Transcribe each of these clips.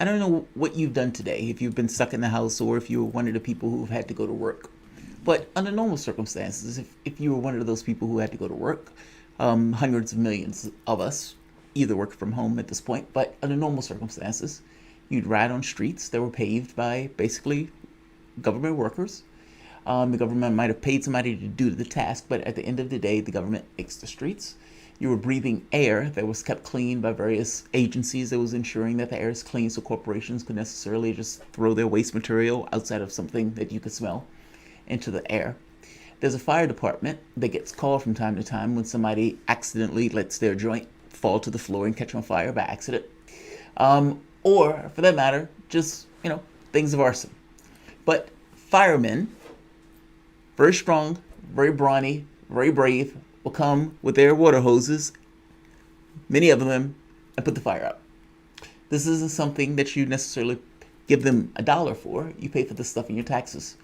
I don't know what you've done today, if you've been stuck in the house or if you were one of the people who've had to go to work. But under normal circumstances, if you were one of those people who had to go to work, hundreds of millions of us either work from home at this point, but under normal circumstances, you'd ride on streets that were paved by basically government workers. The government might have paid somebody to do the task, but at the end of the day, the government makes the streets. You were breathing air that was kept clean by various agencies that was ensuring that the air is clean so corporations could necessarily just throw their waste material outside of something that you could smell into the air. There's a fire department that gets called from time to time when somebody accidentally lets their joint fall to the floor and catch on fire by accident. Or, for that matter, just, things of arson. But firemen, very strong, very brawny, very brave, will come with their water hoses, many of them, and put the fire out. This isn't something that you necessarily give them $1 for. You pay for this stuff in your taxes.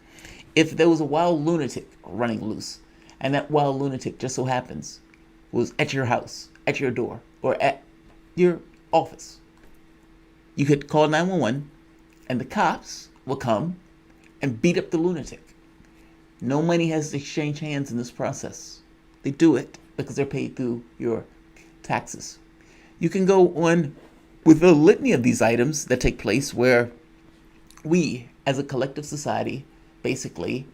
If there was a wild lunatic running loose, and that wild lunatic just so happens was at your house, at your door, or at your office, you could call 911, and the cops will come and beat up the lunatic. No money has to exchange hands in this process. They do it because they're paid through your taxes. You can go on with a litany of these items that take place where we, as a collective society, basically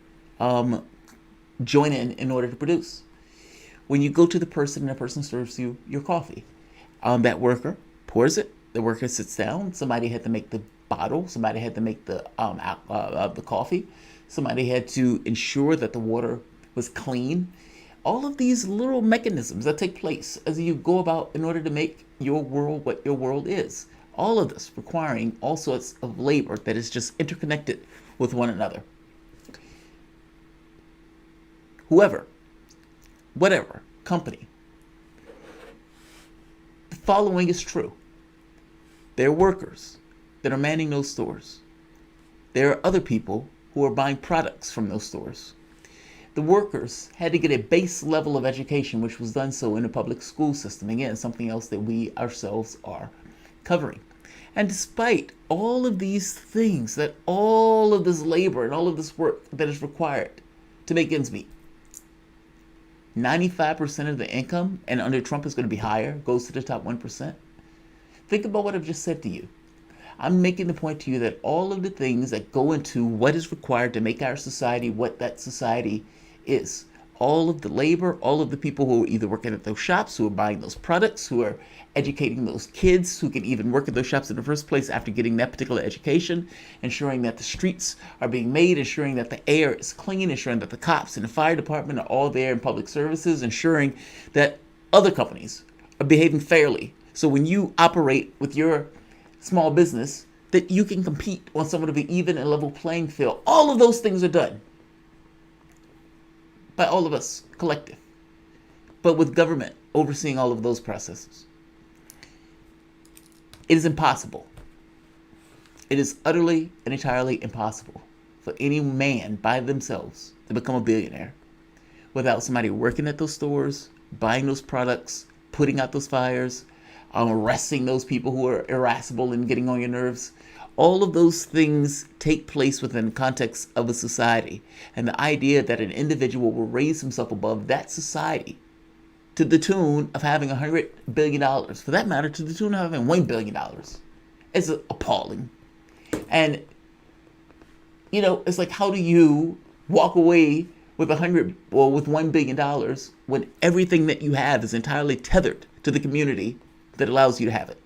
join in order to produce. When you go to the person and the person serves you your coffee, that worker pours it. The worker sits down. Somebody had to make the bottle. Somebody had to make the coffee. Somebody had to ensure that the water was clean. All of these little mechanisms that take place as you go about in order to make your world what your world is. All of this requiring all sorts of labor that is just interconnected with one another. Whoever, whatever, company. The following is true. There are workers that are manning those stores. There are other people who are buying products from those stores. The workers had to get a base level of education, which was done so in the public school system. Again, something else that we ourselves are covering. And despite all of these things, that all of this labor and all of this work that is required to make ends meet, 95% of the income, and under Trump is going to be higher, goes to the top 1%. Think about what I've just said to you. I'm making the point to you that all of the things that go into what is required to make our society what that society is, all of the labor, all of the people who are either working at those shops, who are buying those products, who are educating those kids, who can even work at those shops in the first place after getting that particular education, ensuring that the streets are being made, ensuring that the air is clean, ensuring that the cops and the fire department are all there in public services, ensuring that other companies are behaving fairly. So when you operate with your small business, that you can compete on somewhat of an even and level playing field. All of those things are done by all of us, collective, but with government overseeing all of those processes. It is impossible. It is utterly and entirely impossible for any man by themselves to become a billionaire without somebody working at those stores, buying those products, putting out those fires, arresting those people who are irascible and getting on your nerves. All of those things take place within the context of a society. And the idea that an individual will raise himself above that society to the tune of having $100 billion, for that matter, to the tune of having $1 billion, is appalling. And, it's like, how do you walk away with with $1 billion when everything that you have is entirely tethered to the community that allows you to have it?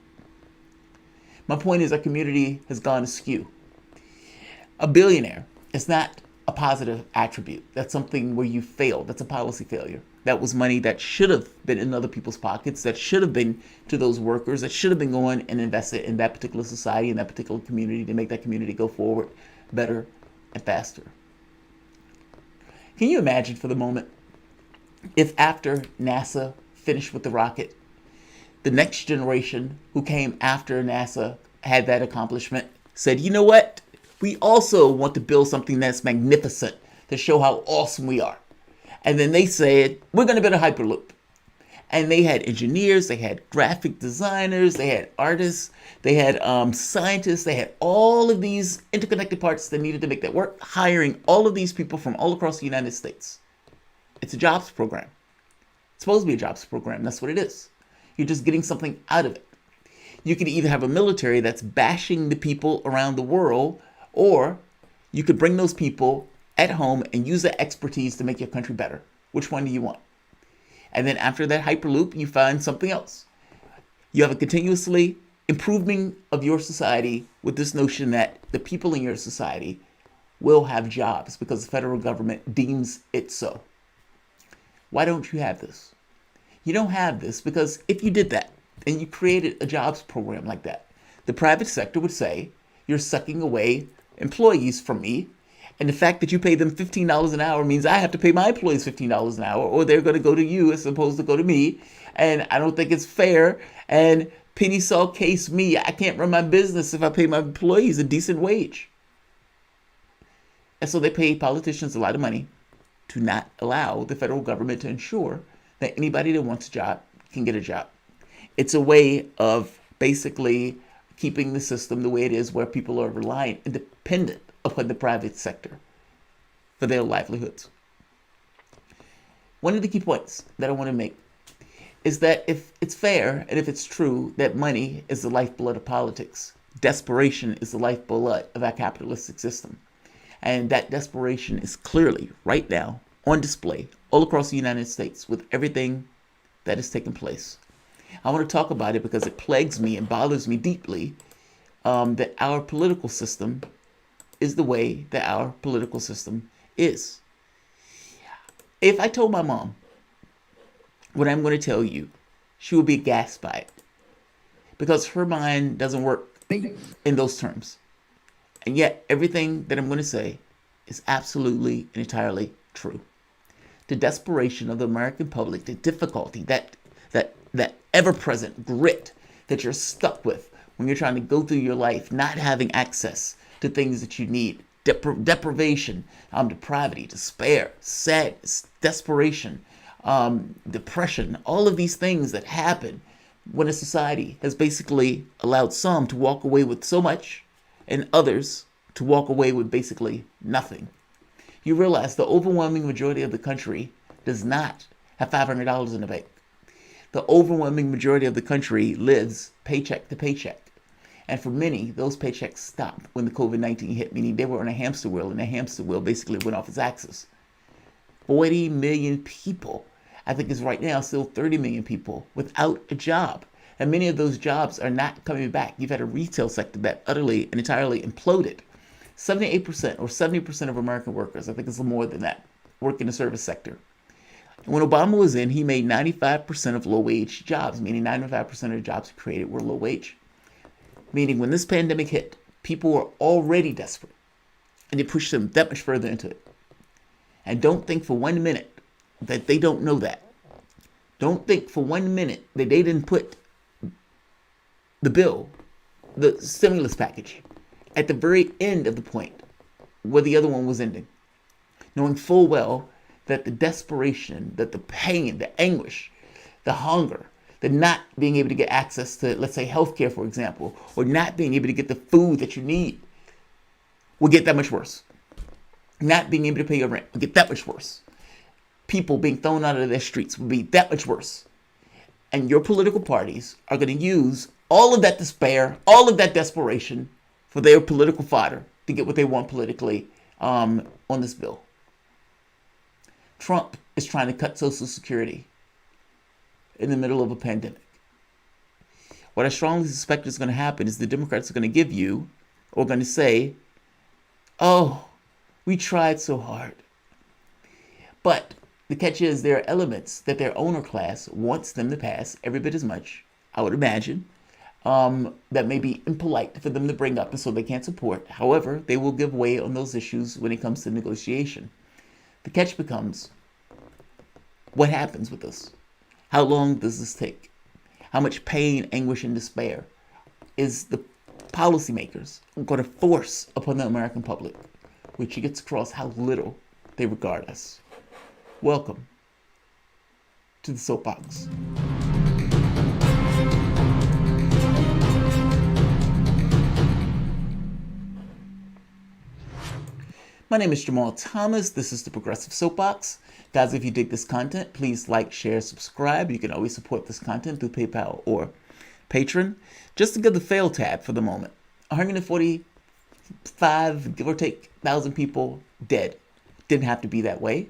My point is our community has gone askew. A billionaire is not a positive attribute. That's something where you failed. That's a policy failure. That was money that should have been in other people's pockets, that should have been to those workers, that should have been going and invested in that particular society, in that particular community, to make that community go forward better and faster. Can you imagine for the moment if after NASA finished with the rocket, the next generation who came after NASA had that accomplishment said, you know what? We also want to build something that's magnificent to show how awesome we are. And then they said, we're going to build a Hyperloop. And they had engineers, they had graphic designers, they had artists, they had scientists, they had all of these interconnected parts that needed to make that work, hiring all of these people from all across the United States. It's a jobs program. It's supposed to be a jobs program. That's what it is. You're just getting something out of it. You can either have a military that's bashing the people around the world, or you could bring those people at home and use that expertise to make your country better. Which one do you want? And then after that hyperloop, you find something else. You have a continuously improving of your society with this notion that the people in your society will have jobs because the federal government deems it so. Why don't you have this? You don't have this because if you did that and you created a jobs program like that, the private sector would say, you're sucking away employees from me. And the fact that you pay them $15 an hour means I have to pay my employees $15 an hour, or they're going to go to you as opposed to go to me. And I don't think it's fair. And penny saw case me, I can't run my business if I pay my employees a decent wage. And so they pay politicians a lot of money to not allow the federal government to ensure that anybody that wants a job can get a job. It's a way of basically keeping the system the way it is, where people are reliant and dependent upon the private sector for their livelihoods. One of the key points that I want to make is that if it's fair and if it's true that money is the lifeblood of politics, desperation is the lifeblood of our capitalistic system. And that desperation is clearly, right now, on display all across the United States with everything that has taken place. I want to talk about it because it plagues me and bothers me deeply that our political system is the way that our political system is. If I told my mom what I'm going to tell you, she would be aghast by it because her mind doesn't work in those terms. And yet everything that I'm going to say is absolutely and entirely true. The desperation of the American public, the difficulty, that ever-present grit that you're stuck with when you're trying to go through your life, not having access to things that you need, deprivation, depravity, despair, sadness, desperation, depression, all of these things that happen when a society has basically allowed some to walk away with so much and others to walk away with basically nothing. You realize the overwhelming majority of the country does not have $500 in the bank. The overwhelming majority of the country lives paycheck to paycheck. And for many, those paychecks stopped when the COVID-19 hit, meaning they were on a hamster wheel, and the hamster wheel basically went off its axis. 40 million people, I think is right now still 30 million people without a job. And many of those jobs are not coming back. You've had a retail sector that utterly and entirely imploded. 78% or 70% of American workers, I think it's more than that, work in the service sector. When Obama was in, he made 95% of low-wage jobs, meaning 95% of the jobs created were low-wage. Meaning when this pandemic hit, people were already desperate, and it pushed them that much further into it. And don't think for 1 minute that they don't know that. Don't think for 1 minute that they didn't put the bill, the stimulus package, at the very end of the point where the other one was ending, knowing full well that the desperation, that the pain, the anguish, the hunger, the not being able to get access to, let's say, healthcare, for example, or not being able to get the food that you need will get that much worse. Not being able to pay your rent will get that much worse. People being thrown out of their streets will be that much worse. And your political parties are going to use all of that despair, all of that desperation for their political fodder to get what they want politically on this bill. Trump is trying to cut Social Security in the middle of a pandemic. What I strongly suspect is going to happen is the Democrats are going to give you, or going to say, oh, we tried so hard. But the catch is there are elements that their owner class wants them to pass every bit as much, I would imagine, that may be impolite for them to bring up and so they can't support. However, they will give way on those issues when it comes to negotiation. The catch becomes, what happens with this? How long does this take? How much pain, anguish, and despair is the policymakers going to force upon the American public, which gets across how little they regard us? Welcome to the soapbox. My name is Jamarl Thomas. This is the Progressive Soapbox. Guys, if you dig this content, please like, share, subscribe. You can always support this content through PayPal or Patreon. Just to get the fail tab for the moment. 145, give or take, thousand people dead. Didn't have to be that way.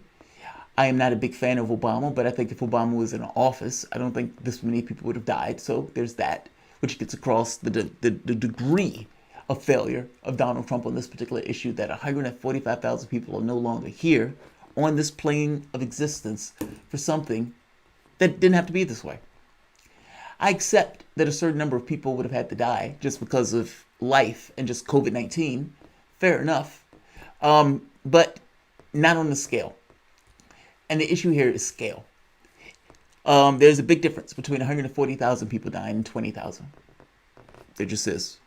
I am not a big fan of Obama, but I think if Obama was in office, I don't think this many people would have died. So there's that, which gets across the degree of failure of Donald Trump on this particular issue, that 145,000 people are no longer here on this plane of existence for something that didn't have to be this way. I accept that a certain number of people would have had to die just because of life and just COVID-19. Fair enough. But not on the scale. And the issue here is scale. There's a big difference between 140,000 people dying and 20,000. There just is.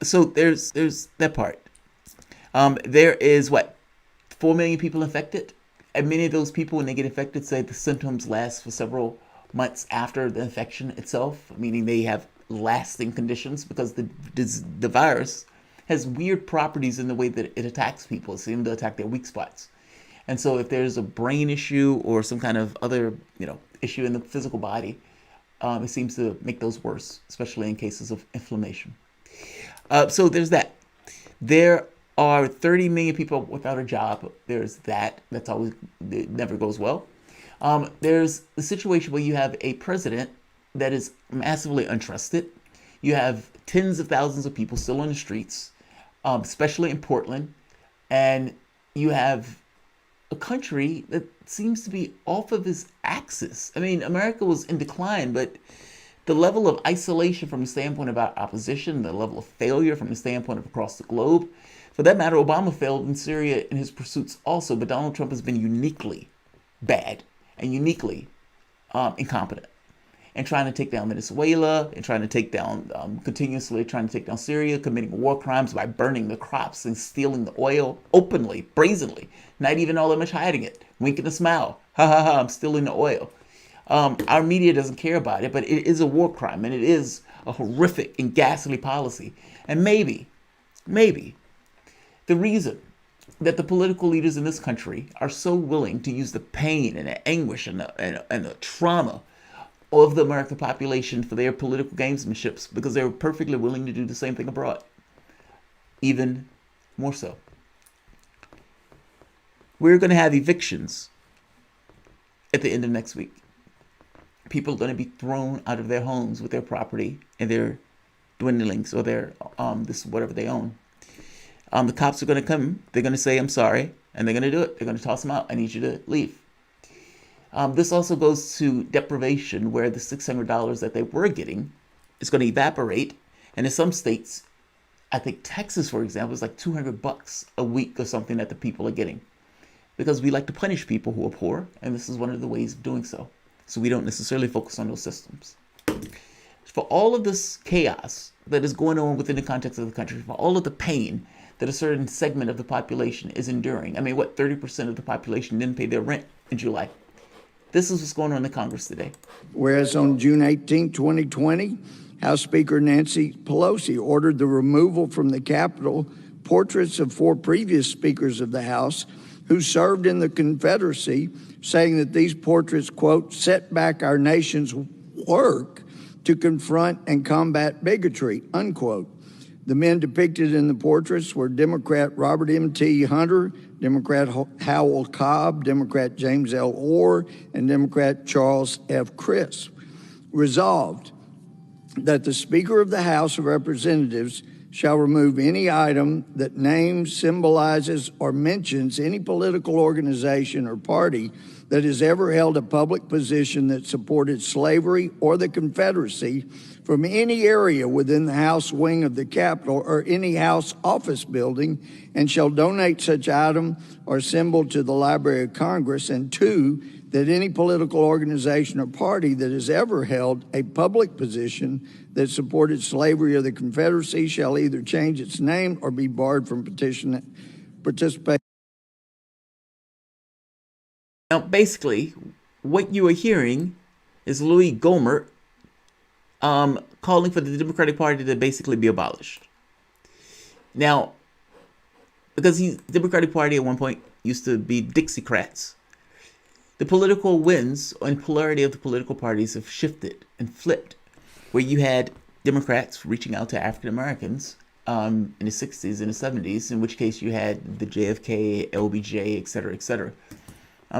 So there's that part. There is 4 million people infected, and many of those people, when they get infected, say the symptoms last for several months after the infection itself, meaning they have lasting conditions because the virus has weird properties in the way that it attacks people. It seems to attack their weak spots. And so if there's a brain issue or some kind of other issue in the physical body, it seems to make those worse, especially in cases of inflammation. So there's that. There are 30 million people without a job. There's that. That's always, it never goes well. There's the situation where you have a president that is massively untrusted. You have tens of thousands of people still on the streets, especially in Portland. And you have a country that seems to be off of its axis. I mean, America was in decline, but the level of isolation from the standpoint of our opposition, the level of failure from the standpoint of across the globe. For that matter, Obama failed in Syria in his pursuits also, but Donald Trump has been uniquely bad and uniquely incompetent and trying to take down Venezuela and trying to take down, continuously trying to take down Syria, committing war crimes by burning the crops and stealing the oil openly, brazenly, not even all that much hiding it, winking a smile. Ha ha ha, I'm stealing the oil. Our media doesn't care about it, but it is a war crime, and it is a horrific and ghastly policy. And maybe the reason that the political leaders in this country are so willing to use the pain and the anguish and the trauma of the American population for their political gamesmanships, because they're perfectly willing to do the same thing abroad. Even more so. We're going to have evictions at the end of next week. People are going to be thrown out of their homes with their property and their dwindlings or their whatever they own. The cops are going to come. They're going to say, I'm sorry. And they're going to do it. They're going to toss them out. I need you to leave. This also goes to deprivation, where the $600 that they were getting is going to evaporate. And in some states, I think Texas, for example, is like $200 a week or something that the people are getting. Because we like to punish people who are poor. And this is one of the ways of doing so. So we don't necessarily focus on those systems. For all of this chaos that is going on within the context of the country, for all of the pain that a certain segment of the population is enduring. I mean, 30% of the population didn't pay their rent in July. This is what's going on in the Congress today. Whereas on June 18, 2020, House Speaker Nancy Pelosi ordered the removal from the Capitol portraits of 4 previous speakers of the House who served in the Confederacy, saying that these portraits, quote, set back our nation's work to confront and combat bigotry, unquote. The men depicted in the portraits were Democrat Robert M.T. Hunter, Democrat Howell Cobb, Democrat James L. Orr, and Democrat Charles F. Crisp. Resolved that the Speaker of the House of Representatives shall remove any item that names, symbolizes, or mentions any political organization or party that has ever held a public position that supported slavery or the Confederacy from any area within the House wing of the Capitol or any House office building, and shall donate such item or symbol to the Library of Congress. And 2, that any political organization or party that has ever held a public position that supported slavery or the Confederacy shall either change its name or be barred from participation. Now, basically, what you are hearing is Louis Gohmert calling for the Democratic Party to basically be abolished. Now, because the Democratic Party at one point used to be Dixiecrats, the political winds and polarity of the political parties have shifted and flipped, where you had Democrats reaching out to African Americans in the 60s and the 70s, in which case you had the JFK, LBJ, et cetera, et cetera.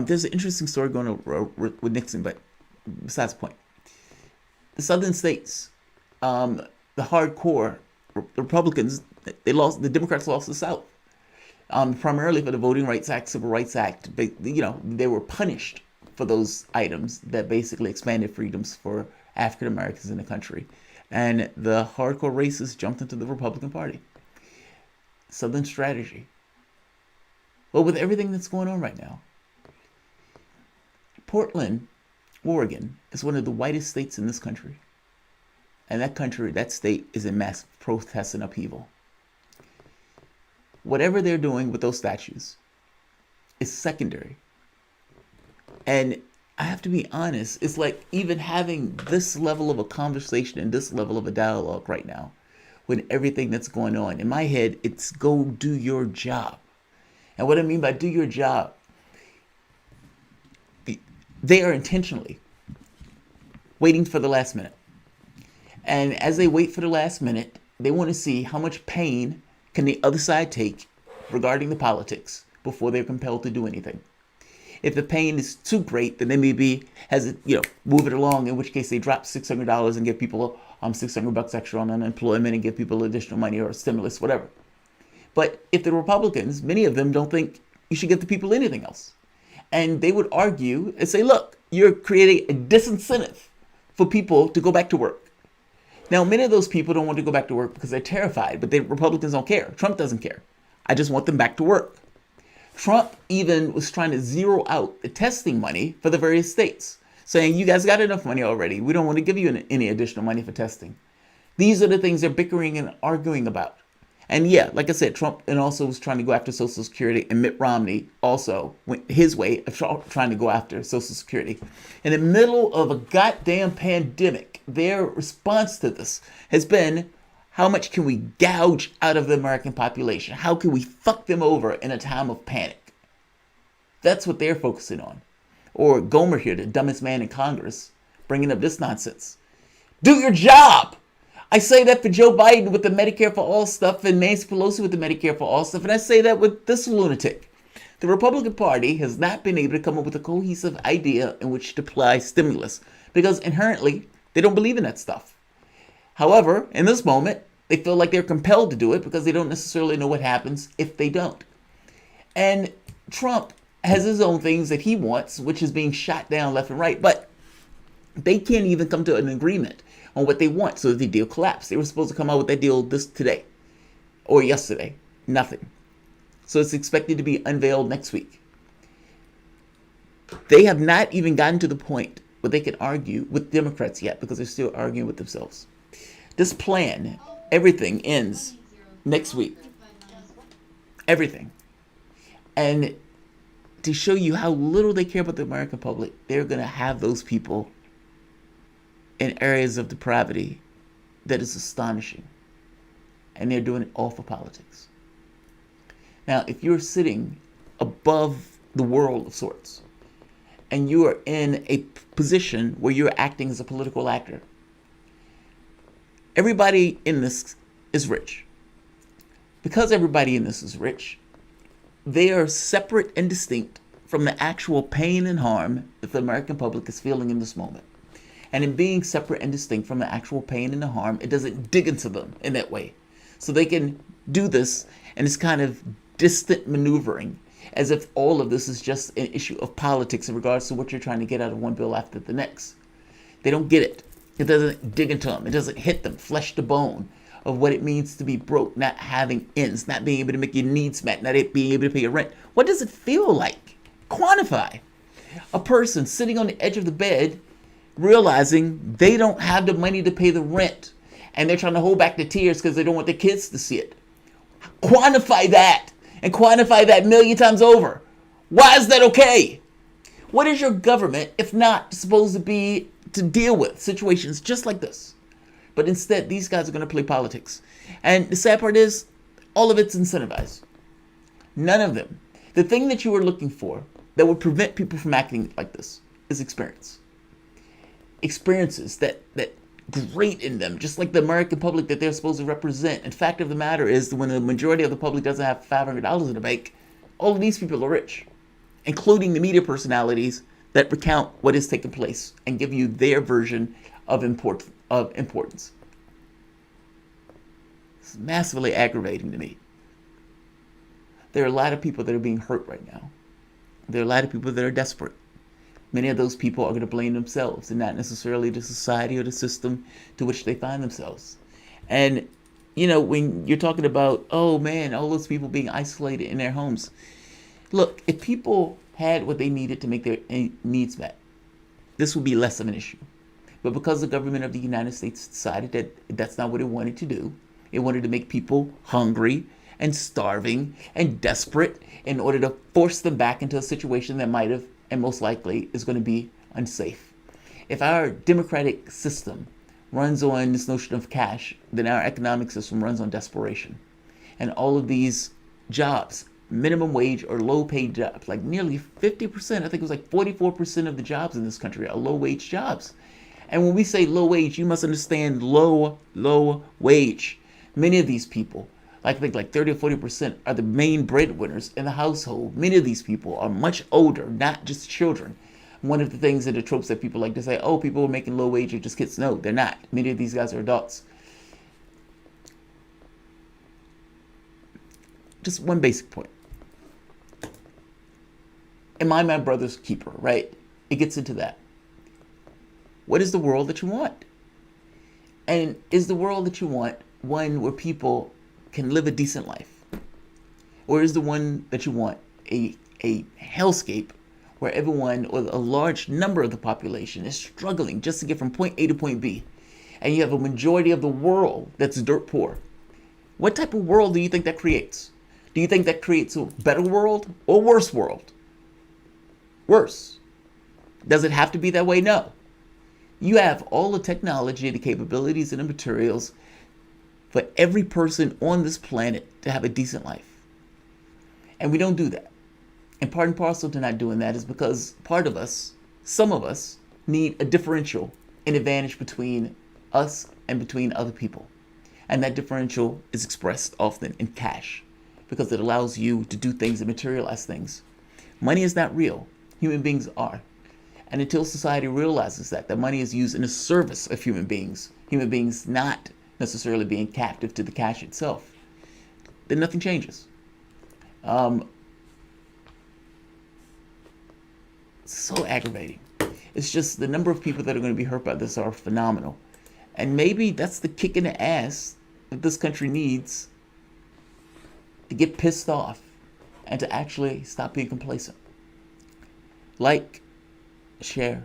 There's an interesting story going on with Nixon, but besides the point. The southern states, the hardcore Republicans, the Democrats lost the South. Primarily for the Voting Rights Act, Civil Rights Act. They were punished for those items that basically expanded freedoms for African Americans in the country. And the hardcore racists jumped into the Republican Party. Southern strategy. Well, with everything that's going on right now, Portland, Oregon, is one of the whitest states in this country. And that state is in massive protest and upheaval. Whatever they're doing with those statues is secondary. And I have to be honest, it's like even having this level of a conversation and this level of a dialogue right now, with everything that's going on, in my head, it's go do your job. And what I mean by do your job, they are intentionally waiting for the last minute. And as they wait for the last minute, they want to see how much pain can the other side take regarding the politics before they're compelled to do anything. If the pain is too great, then they maybe move it along, in which case they drop $600 and give people $600 extra on unemployment and give people additional money or a stimulus, whatever. But if the Republicans, many of them don't think you should give the people anything else. And they would argue and say, look, you're creating a disincentive for people to go back to work. Now, many of those people don't want to go back to work because they're terrified, but the Republicans don't care. Trump doesn't care. I just want them back to work. Trump even was trying to zero out the testing money for the various states, saying, you guys got enough money already. We don't want to give you any additional money for testing. These are the things they're bickering and arguing about. And yeah, like I said, Trump and also was trying to go after Social Security, and Mitt Romney also went his way of trying to go after Social Security. In the middle of a goddamn pandemic, their response to this has been, how much can we gouge out of the American population? How can we fuck them over in a time of panic? That's what they're focusing on. Or Gohmert here, the dumbest man in Congress, bringing up this nonsense. Do your job! I say that for Joe Biden with the Medicare for All stuff and Nancy Pelosi with the Medicare for All stuff, and I say that with this lunatic. The Republican Party has not been able to come up with a cohesive idea in which to apply stimulus because inherently they don't believe in that stuff. However, in this moment, they feel like they're compelled to do it because they don't necessarily know what happens if they don't. And Trump has his own things that he wants, which is being shot down left and right, but they can't even come to an agreement on what they want, so the deal collapsed. They were supposed to come out with that deal today or yesterday. Nothing. So it's expected to be unveiled next week. They have not even gotten to the point where they can argue with Democrats yet because they're still arguing with themselves. This plan, everything ends next week. Everything. And to show you how little they care about the American public, they're going to have those people in areas of depravity that is astonishing. And they're doing it all for politics. Now, if you're sitting above the world of sorts, and you are in a position where you're acting as a political actor, everybody in this is rich. Because everybody in this is rich, they are separate and distinct from the actual pain and harm that the American public is feeling in this moment. And in being separate and distinct from the actual pain and the harm, it doesn't dig into them in that way. So they can do this, and it's kind of distant maneuvering, as if all of this is just an issue of politics in regards to what you're trying to get out of one bill after the next. They don't get it. It doesn't dig into them. It doesn't hit them flesh to bone of what it means to be broke, not having ends, not being able to make your needs met, not being able to pay your rent. What does it feel like? Quantify. A person sitting on the edge of the bed realizing they don't have the money to pay the rent, and they're trying to hold back the tears because they don't want their kids to see it. Quantify that, and quantify that 1,000,000 times over. Why is that okay? What is your government if not supposed to be to deal with situations just like this? But instead, these guys are going to play politics. And the sad part is, all of it's incentivized. None of them. The thing that you are looking for that would prevent people from acting like this is experience. Experiences that great in them, just like the American public that they're supposed to represent. And fact of the matter is, when the majority of the public doesn't have $500 in the bank, all of these people are rich, including the media personalities that recount what is taking place and give you their version of importance. It's massively aggravating to me. There are a lot of people that are being hurt right now. There are a lot of people that are desperate. Many of those people are going to blame themselves and not necessarily the society or the system to which they find themselves. And, when you're talking about, oh man, all those people being isolated in their homes. Look, if people had what they needed to make their needs met, this would be less of an issue. But because the government of the United States decided that that's not what it wanted to do, it wanted to make people hungry and starving and desperate in order to force them back into a situation that might have and most likely is going to be unsafe. If our democratic system runs on this notion of cash, then our economic system runs on desperation. And all of these jobs, minimum wage or low paid jobs, like nearly 50%, I think it was like 44% of the jobs in this country are low wage jobs. And when we say low wage, you must understand low wage. Many of these people, I think like 30 or 40% are the main breadwinners in the household. Many of these people are much older, not just children. One of the things that the tropes that people like to say, oh, people are making low wage are just kids. No, they're not. Many of these guys are adults. Just one basic point. Am I my brother's keeper, right? It gets into that. What is the world that you want? And is the world that you want one where people can live a decent life? Or is the one that you want a hellscape where everyone or a large number of the population is struggling just to get from point A to point B, and you have a majority of the world that's dirt poor? What type of world do you think that creates? Do you think that creates a better world or a worse world? Worse. Does it have to be that way? No. You have all the technology, the capabilities, and the materials for every person on this planet to have a decent life. And we don't do that. And part and parcel to not doing that is because part of us, some of us, need a differential, an advantage between us and between other people. And that differential is expressed often in cash, because it allows you to do things and materialize things. Money is not real. Human beings are. And until society realizes that money is used in the service of human beings not necessarily being captive to the cash itself, then nothing changes. So aggravating. It's just the number of people that are going to be hurt by this are phenomenal. And maybe that's the kick in the ass that this country needs to get pissed off and to actually stop being complacent. Like, share,